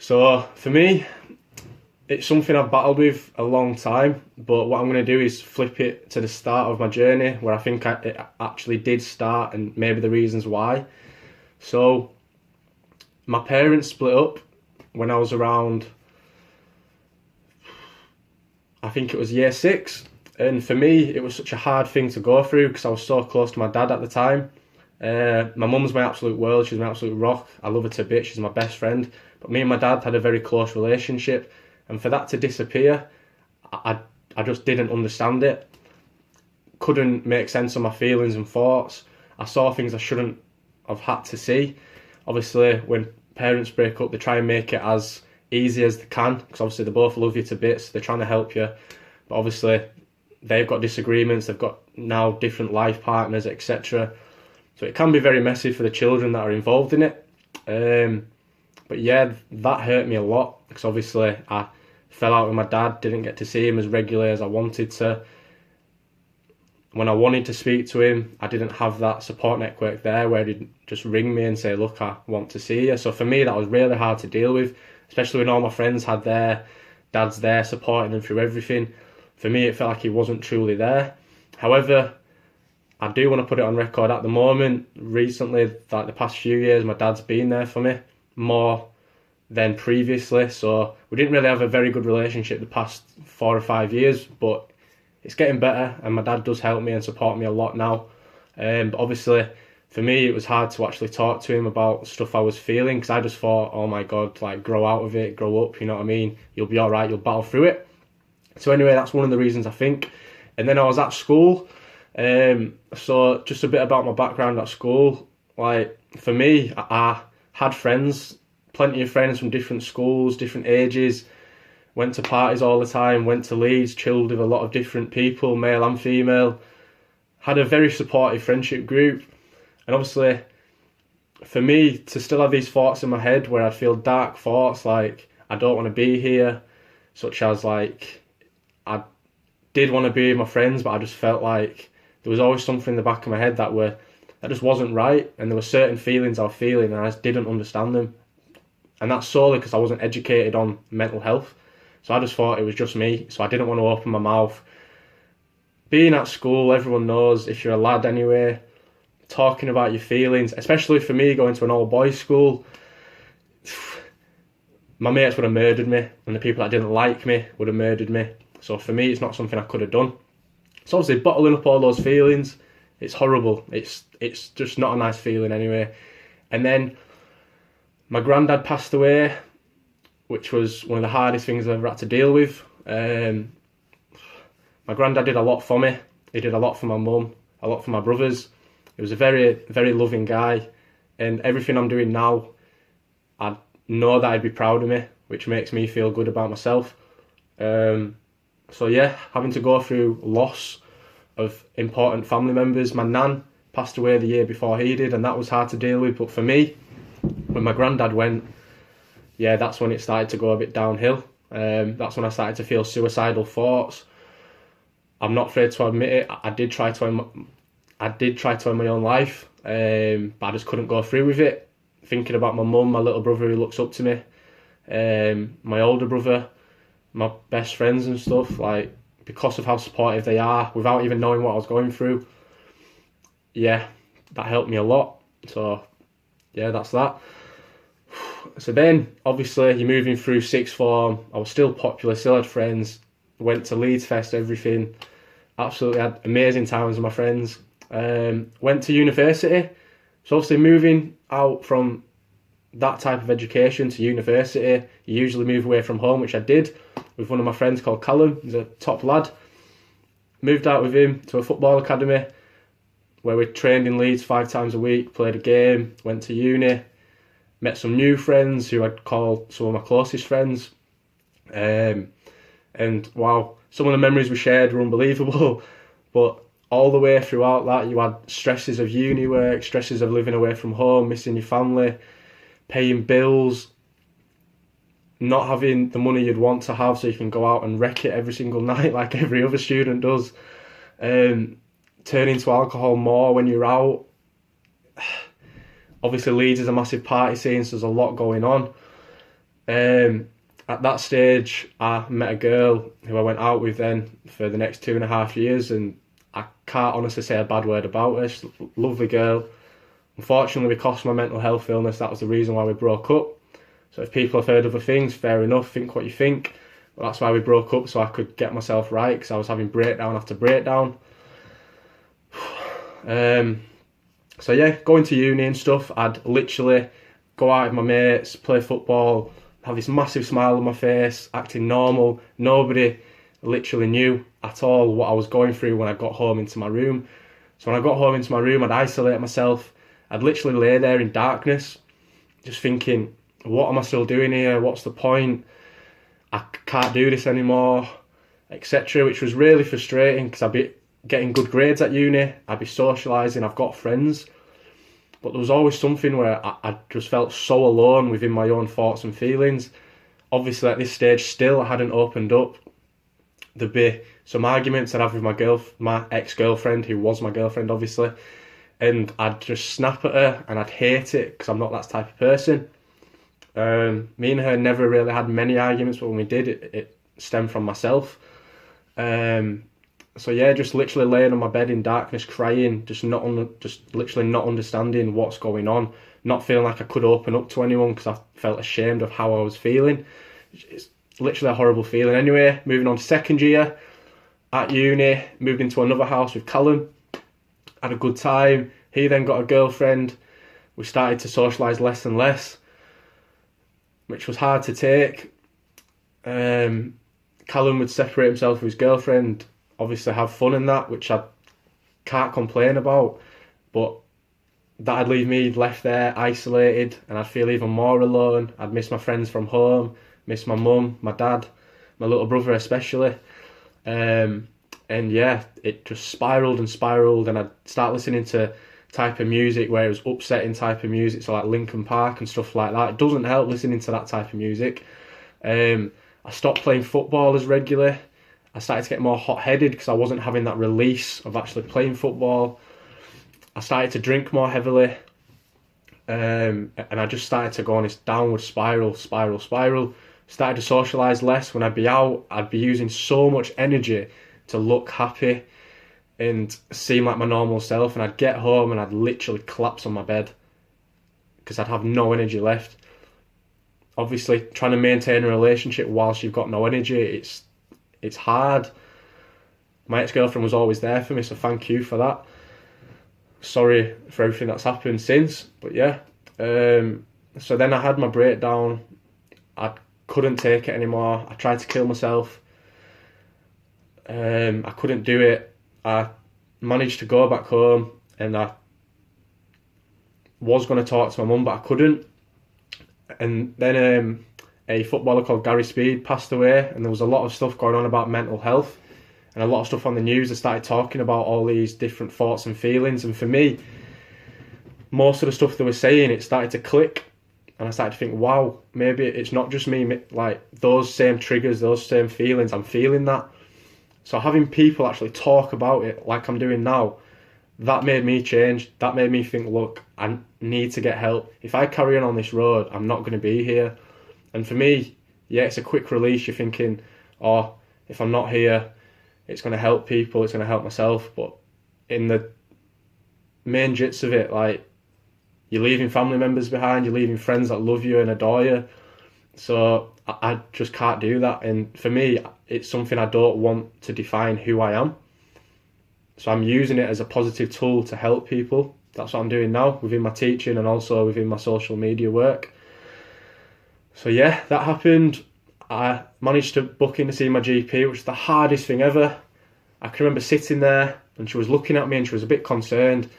So for me, it's something I've battled with a long time, but what I'm going to do is flip it to the start of my journey where I think it actually did start and maybe the reasons why. So my parents split up when I was around, I think it was year six. And for me, it was such a hard thing to go through because I was so close to my dad at the time. My mum's my absolute world, she's my absolute rock. I love her to bits, she's my best friend. But me and my dad had a very close relationship. And for that to disappear, I just didn't understand it. Couldn't make sense of my feelings and thoughts. I saw things I shouldn't have had to see. Obviously, when parents break up, they try and make it as easy as they can, because obviously they both love you to bits, they're trying to help you. But obviously, they've got disagreements, they've got now different life partners, etc. So it can be very messy for the children that are involved in it. But yeah, that hurt me a lot, because obviously I fell out with my dad, didn't get to see him as regularly as I wanted to. When I wanted to speak to him, I didn't have that support network there where he'd just ring me and say, look, I want to see you. So for me, that was really hard to deal with, especially when all my friends had their dads there supporting them through everything. For me, it felt like he wasn't truly there. However, I do want to put it on record at the moment, recently, like the past few years, my dad's been there for me more than previously. So we didn't really have a very good relationship the past 4 or 5 years, but it's getting better and my dad does help me and support me a lot now. But obviously, for me, it was hard to actually talk to him about stuff I was feeling, because I just thought, oh my God, like, grow out of it, grow up, you know what I mean? You'll be all right, you'll battle through it. So anyway, that's one of the reasons I think. And then I was at school. So just a bit about my background at school. Like, for me, I had friends, plenty of friends from different schools, different ages, went to parties all the time, went to Leeds, chilled with a lot of different people, male and female, had a very supportive friendship group. And obviously, for me to still have these thoughts in my head where I feel dark thoughts like, I don't want to be here, such as like, I did want to be with my friends, but I just felt like there was always something in the back of my head that just wasn't right, and there were certain feelings I was feeling and I just didn't understand them. And that's solely because I wasn't educated on mental health. So I just thought it was just me, so I didn't want to open my mouth. Being at school, everyone knows, if you're a lad anyway, talking about your feelings, especially for me going to an all-boys school, my mates would have murdered me, and the people that didn't like me would have murdered me. So for me, it's not something I could have done. So obviously, bottling up all those feelings, it's horrible. It's just not a nice feeling anyway. And then my granddad passed away, which was one of the hardest things I've ever had to deal with. My granddad did a lot for me. He did a lot for my mum, a lot for my brothers. He was a very, very loving guy. And everything I'm doing now, I know that I'd be proud of me, which makes me feel good about myself. So yeah, having to go through loss of important family members. My nan passed away the year before he did, and that was hard to deal with. But for me, when my granddad went, yeah, that's when it started to go a bit downhill. That's when I started to feel suicidal thoughts. I'm not afraid to admit it. I did try to end my own life, but I just couldn't go through with it. Thinking about my mum, my little brother who looks up to me, my older brother, my best friends and stuff, like, because of how supportive they are, without even knowing what I was going through. Yeah, that helped me a lot. So yeah, that's that. So then, obviously, you're moving through sixth form. I was still popular, still had friends. Went to Leeds Fest, everything. Absolutely had amazing times with my friends. Went to university. So obviously, moving out from that type of education to university, you usually move away from home, which I did with one of my friends called Callum. He's a top lad. Moved out with him to a football academy where we trained in Leeds 5 times a week, played a game, went to uni. Met some new friends who I'd call some of my closest friends. And wow, some of the memories we shared were unbelievable. But all the way throughout that, you had stresses of uni work, stresses of living away from home, missing your family, paying bills, not having the money you'd want to have so you can go out and wreck it every single night like every other student does. Turning to alcohol more when you're out. Obviously, Leeds is a massive party scene, so there's a lot going on. At that stage, I met a girl who I went out with then for the next 2.5 years, and I can't honestly say a bad word about her. She's a lovely girl. Unfortunately, because of my mental health illness, that was the reason why we broke up. So if people have heard other things, fair enough, think what you think. But that's why we broke up, so I could get myself right, because I was having breakdown after breakdown. So yeah, going to uni and stuff, I'd literally go out with my mates, play football, have this massive smile on my face, acting normal. Nobody literally knew at all what I was going through when I got home into my room. So when I got home into my room, I'd isolate myself. I'd literally lay there in darkness, just thinking, what am I still doing here? What's the point? I can't do this anymore, etc. Which was really frustrating, because I'd be getting good grades at uni, I'd be socialising, I've got friends. But there was always something where I just felt so alone within my own thoughts and feelings. Obviously, at this stage, still I hadn't opened up. There'd be some arguments I'd have with my ex-girlfriend, who was my girlfriend, obviously, and I'd just snap at her, and I'd hate it, because I'm not that type of person. Me and her never really had many arguments, but when we did, it stemmed from myself. So yeah, just literally laying on my bed in darkness, crying, just literally not understanding what's going on, not feeling like I could open up to anyone, because I felt ashamed of how I was feeling. It's literally a horrible feeling. Anyway, moving on to second year at uni, moved into another house with Callum, had a good time. He then got a girlfriend. We started to socialise less and less, which was hard to take. Callum would separate himself from his girlfriend, obviously have fun in that, which I can't complain about, but that'd leave me left there isolated, and I'd feel even more alone. I'd miss my friends from home, miss my mum, my dad, my little brother especially. And yeah, it just spiraled and spiraled, and I'd start listening to type of music where it was upsetting type of music, so like Linkin Park and stuff like that. It doesn't help listening to that type of music. I stopped playing football as regularly. I started to get more hot-headed because I wasn't having that release of actually playing football. I started to drink more heavily, and I just started to go on this downward spiral. Started to socialise less. When I'd be out, I'd be using so much energy to look happy and seem like my normal self, and I'd get home and I'd literally collapse on my bed because I'd have no energy left. Obviously, trying to maintain a relationship whilst you've got no energy, it's hard. My ex-girlfriend was always there for me, so thank you for that. Sorry for everything that's happened since, but yeah. So then I had my breakdown. I couldn't take it anymore. I tried to kill myself. I couldn't do it. I managed to go back home, and I was going to talk to my mum, but I couldn't. And then a footballer called Gary Speed passed away, and there was a lot of stuff going on about mental health, and a lot of stuff on the news that started talking about all these different thoughts and feelings. And for me, most of the stuff they were saying, it started to click, and I started to think, wow, maybe it's not just me, like those same triggers, those same feelings, I'm feeling that. So having people actually talk about it like I'm doing now, that made me change. That made me think, look, I need to get help. If I carry on this road, I'm not going to be here. And for me, yeah, it's a quick release. You're thinking, oh, if I'm not here, it's going to help people, it's going to help myself. But in the main gist of it, like, you're leaving family members behind, you're leaving friends that love you and adore you. So I just can't do that. And for me, it's something I don't want to define who I am. So I'm using it as a positive tool to help people. That's what I'm doing now within my teaching and also within my social media work. So yeah, that happened. I managed to book in to see my GP, which was the hardest thing ever. I can remember sitting there and she was looking at me and she was a bit concerned.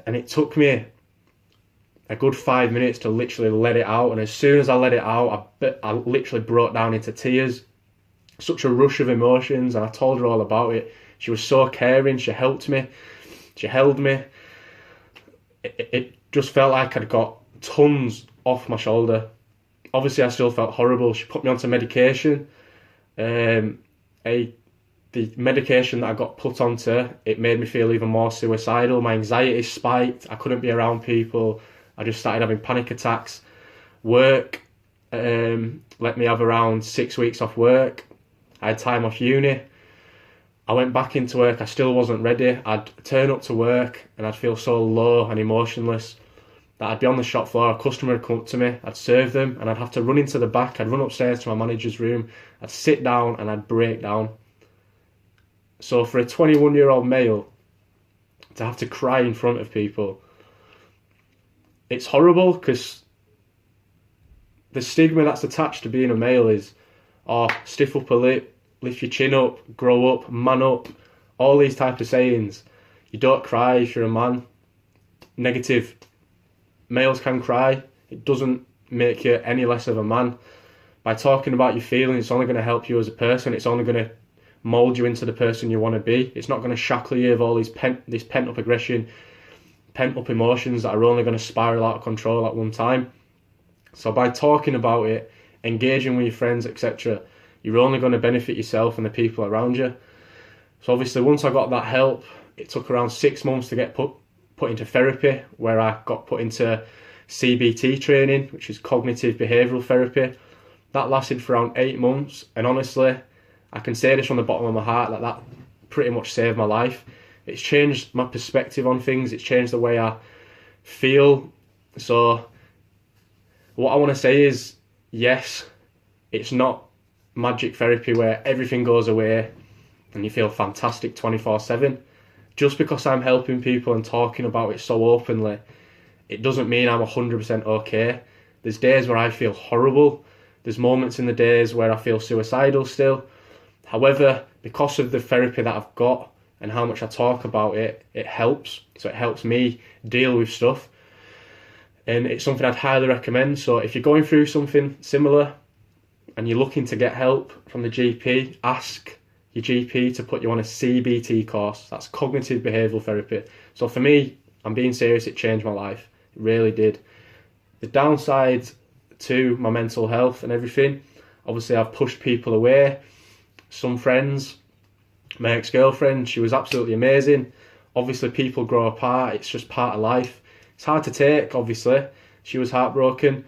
And it took me a good 5 minutes to literally let it out. And as soon as I let it out, I literally broke down into tears. Such a rush of emotions, and I told her all about it. She was so caring, she helped me, she held me. It just felt like I'd got tons off my shoulder. Obviously I still felt horrible. She put me onto medication. The medication that I got put onto, it made me feel even more suicidal. My anxiety spiked, I couldn't be around people. I just started having panic attacks. Work let me have around 6 weeks off work. I had time off uni. I went back into work, I still wasn't ready. I'd turn up to work and I'd feel so low and emotionless that I'd be on the shop floor, a customer would come up to me, I'd serve them and I'd have to run into the back, I'd run upstairs to my manager's room, I'd sit down and I'd break down. So for a 21-year-old male to have to cry in front of people, it's horrible, because the stigma that's attached to being a male is, oh, stiff upper lip, lift your chin up, grow up, man up, all these type of sayings. You don't cry if you're a man. Negative. Males can cry. It doesn't make you any less of a man. By talking about your feelings, it's only going to help you as a person. It's only going to mould you into the person you want to be. It's not going to shackle you with all this pent-up aggression, pent-up emotions that are only going to spiral out of control at one time. So by talking about it, engaging with your friends, etc., you're only going to benefit yourself and the people around you. So obviously once I got that help, it took around 6 months to get put into therapy, where I got put into CBT training, which is cognitive behavioural therapy. That lasted for around 8 months, and honestly, I can say this from the bottom of my heart, that pretty much saved my life. It's changed my perspective on things, it's changed the way I feel. So what I want to say is, yes, it's not magic therapy where everything goes away and you feel fantastic 24/7. Just because I'm helping people and talking about it so openly, it doesn't mean I'm 100% okay. There's days where I feel horrible. There's moments in the days where I feel suicidal still. However, because of the therapy that I've got and how much I talk about it, it helps. So it helps me deal with stuff. And it's something I'd highly recommend. So if you're going through something similar and you're looking to get help from the GP, ask your GP to put you on a CBT course. That's cognitive behavioural therapy. So for me, I'm being serious, it changed my life. It really did. The downside to my mental health and everything, obviously I've pushed people away. Some friends, my ex-girlfriend, she was absolutely amazing. Obviously people grow apart, it's just part of life. It's hard to take, obviously. She was heartbroken.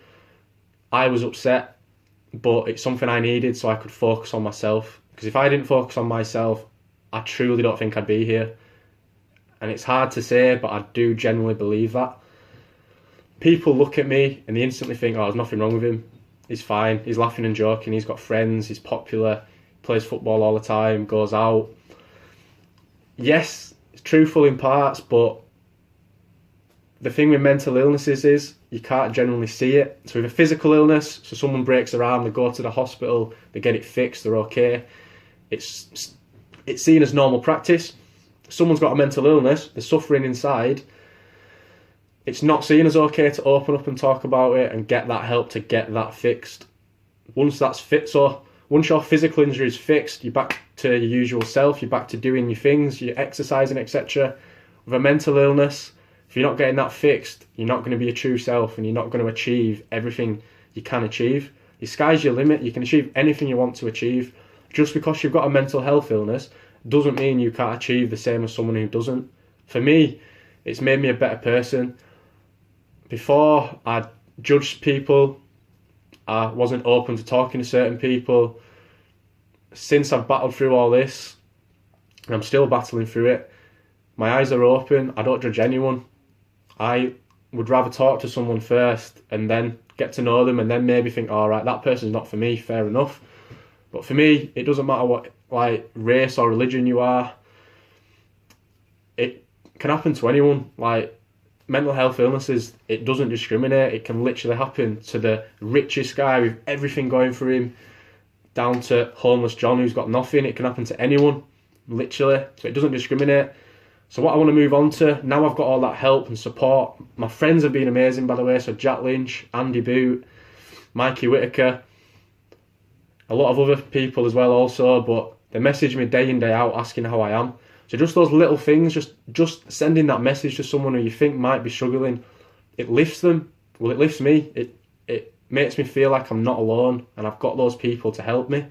I was upset, but it's something I needed so I could focus on myself. Because if I didn't focus on myself, I truly don't think I'd be here. And it's hard to say, but I do genuinely believe that. People look at me and they instantly think, oh, there's nothing wrong with him. He's fine. He's laughing and joking. He's got friends. He's popular. Plays football all the time. Goes out. Yes, it's truthful in parts, but the thing with mental illnesses is you can't generally see it. So with a physical illness, so someone breaks their arm, they go to the hospital, they get it fixed, they're okay. It's seen as normal practice. Someone's got a mental illness, they're suffering inside. It's not seen as okay to open up and talk about it and get that help to get that fixed. Once that's fit, so once your physical injury is fixed, you're back to your usual self, you're back to doing your things, you're exercising, etc. With a mental illness, if you're not getting that fixed, you're not going to be your true self and you're not going to achieve everything you can achieve. The sky's your limit. You can achieve anything you want to achieve. Just because you've got a mental health illness doesn't mean you can't achieve the same as someone who doesn't. For me, it's made me a better person. Before, I judged people. I wasn't open to talking to certain people. Since I've battled through all this, and I'm still battling through it, my eyes are open. I don't judge anyone. I would rather talk to someone first and then get to know them and then maybe think, all right, that person's not for me, fair enough. But for me, it doesn't matter what race or religion you are. It can happen to anyone. Mental health illnesses, it doesn't discriminate. It can literally happen to the richest guy with everything going for him, down to homeless John who's got nothing. It can happen to anyone, literally. So it doesn't discriminate. So what I want to move on to, now I've got all that help and support. My friends have been amazing, by the way. So Jack Lynch, Andy Boot, Mikey Whitaker, a lot of other people as well also, but they message me day in, day out asking how I am. So just those little things, just sending that message to someone who you think might be struggling, it lifts them. Well, it lifts me. It makes me feel like I'm not alone and I've got those people to help me.